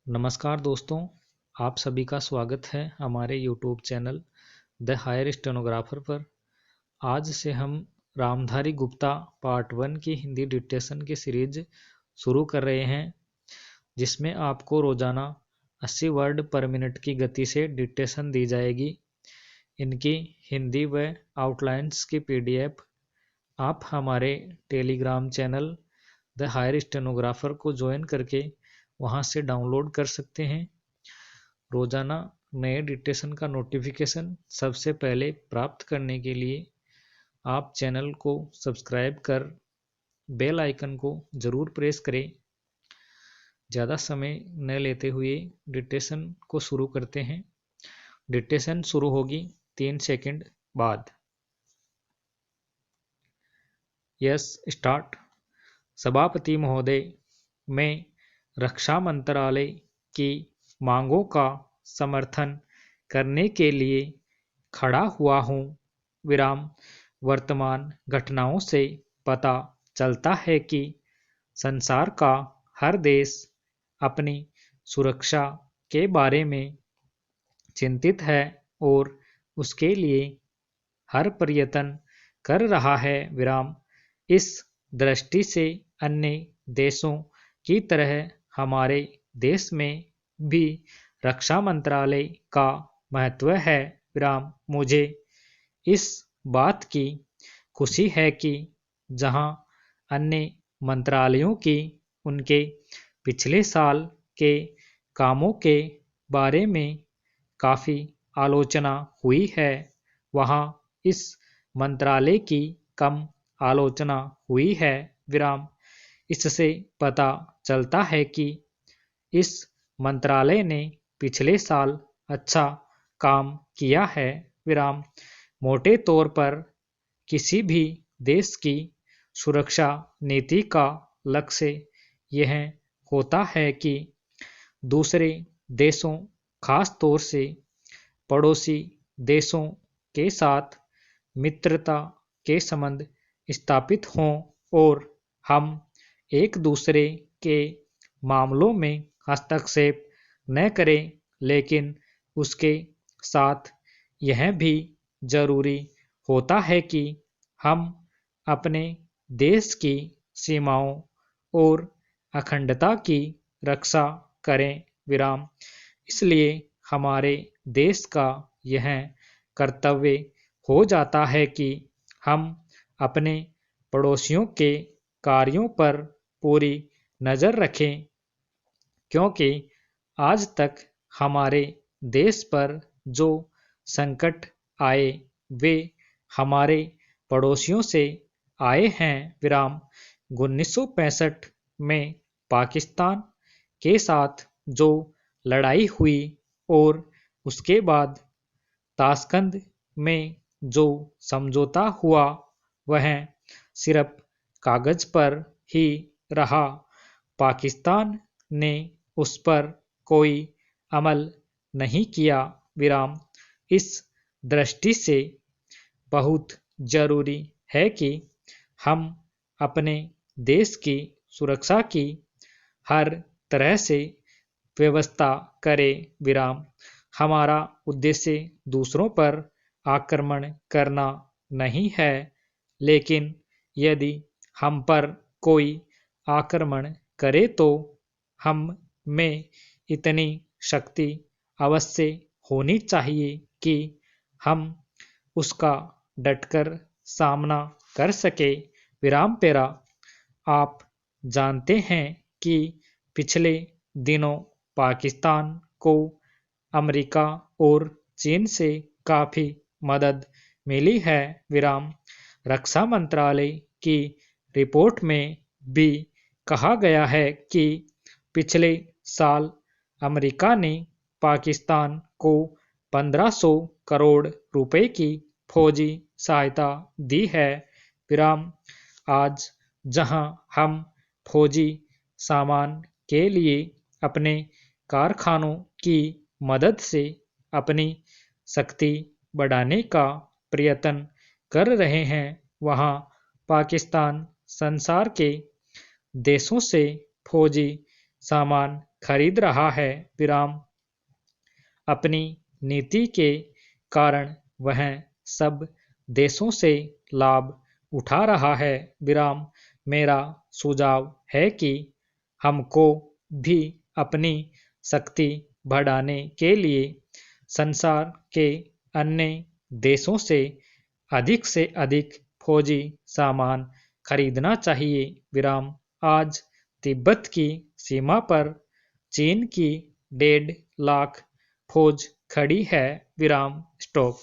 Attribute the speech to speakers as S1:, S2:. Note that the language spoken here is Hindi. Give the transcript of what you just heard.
S1: नमस्कार दोस्तों, आप सभी का स्वागत है हमारे YouTube channel the higher stenographer पर। आज से हम रामधारी गुप्ता पार्ट 1 की हिंदी डिक्टेशन की सीरीज शुरू कर रहे हैं, जिसमें आपको रोजाना 80 वर्ड पर मिनट की गति से डिक्टेशन दी जाएगी। इनकी हिंदी व आउटलाइंस की PDF आप हमारे Telegram channel the higher stenographer को ज्वाइन करके वहां से डाउनलोड कर सकते हैं। रोजाना नए डिक्टेशन का नोटिफिकेशन सबसे पहले प्राप्त करने के लिए आप चैनल को सब्सक्राइब कर बेल आइकन को जरूर प्रेस करें। ज़्यादा समय न लेते हुए डिक्टेशन को शुरू करते हैं। डिक्टेशन शुरू होगी 3 सेकंड बाद। Yes, start. सभापति महोदय, मैं रक्षा मंत्रालय की मांगों का समर्थन करने के लिए खड़ा हुआ हूँ। विराम। वर्तमान घटनाओं से पता चलता है कि संसार का हर देश अपनी सुरक्षा के बारे में चिंतित है और उसके लिए हर प्रयत्न कर रहा है। विराम। इस दृष्टि से अन्य देशों की तरह हमारे देश में भी रक्षा मंत्रालय का महत्व है। विराम। मुझे इस बात की खुशी है कि जहां अन्य मंत्रालयों की उनके पिछले साल के कामों के बारे में काफ़ी आलोचना हुई है, वहां इस मंत्रालय की कम आलोचना हुई है। विराम। इससे पता चलता है कि इस मंत्रालय ने पिछले साल अच्छा काम किया है। विराम। मोटे तौर पर किसी भी देश की सुरक्षा नीति का लक्ष्य यह होता है कि दूसरे देशों, खास तौर से पड़ोसी देशों के साथ मित्रता के संबंध स्थापित हों और हम एक दूसरे के मामलों में हस्तक्षेप न करें, लेकिन उसके साथ यह भी जरूरी होता है कि हम अपने देश की सीमाओं और अखंडता की रक्षा करें। विराम। इसलिए हमारे देश का यह कर्तव्य हो जाता है कि हम अपने पड़ोसियों के कार्यों पर पूरी नज़र रखें, क्योंकि आज तक हमारे देश पर जो संकट आए वे हमारे पड़ोसियों से आए हैं। विराम। 1965 में पाकिस्तान के साथ जो लड़ाई हुई और उसके बाद ताशकंद में जो समझौता हुआ वह सिर्फ कागज पर ही रहा। पाकिस्तान ने उस पर कोई अमल नहीं किया। विराम। इस दृष्टि से बहुत जरूरी है कि हम अपने देश की सुरक्षा की हर तरह से व्यवस्था करें। विराम। हमारा उद्देश्य दूसरों पर आक्रमण करना नहीं है, लेकिन यदि हम पर कोई आक्रमण करे तो हम में इतनी शक्ति अवश्य होनी चाहिए कि हम उसका डटकर सामना कर सके। विराम पेरा। आप जानते हैं कि पिछले दिनों पाकिस्तान को अमेरिका और चीन से काफ़ी मदद मिली है। विराम। रक्षा मंत्रालय की रिपोर्ट में भी कहा गया है कि पिछले साल अमेरिका ने पाकिस्तान को 1500 करोड़ रुपए की फौजी सहायता दी है। विराम। आज जहां हम फौजी सामान के लिए अपने कारखानों की मदद से अपनी शक्ति बढ़ाने का प्रयत्न कर रहे हैं, वहां पाकिस्तान संसार के देशों से फौजी सामान खरीद रहा है विराम। अपनी नीति के कारण वह सब देशों से लाभ उठा रहा है विराम। मेरा सुझाव है कि हमको भी अपनी शक्ति बढ़ाने के लिए संसार के अन्य देशों से अधिक फौजी सामान खरीदना चाहिए विराम। आज तिब्बत की सीमा पर चीन की 1.5 लाख फौज खड़ी है विराम। स्टॉप।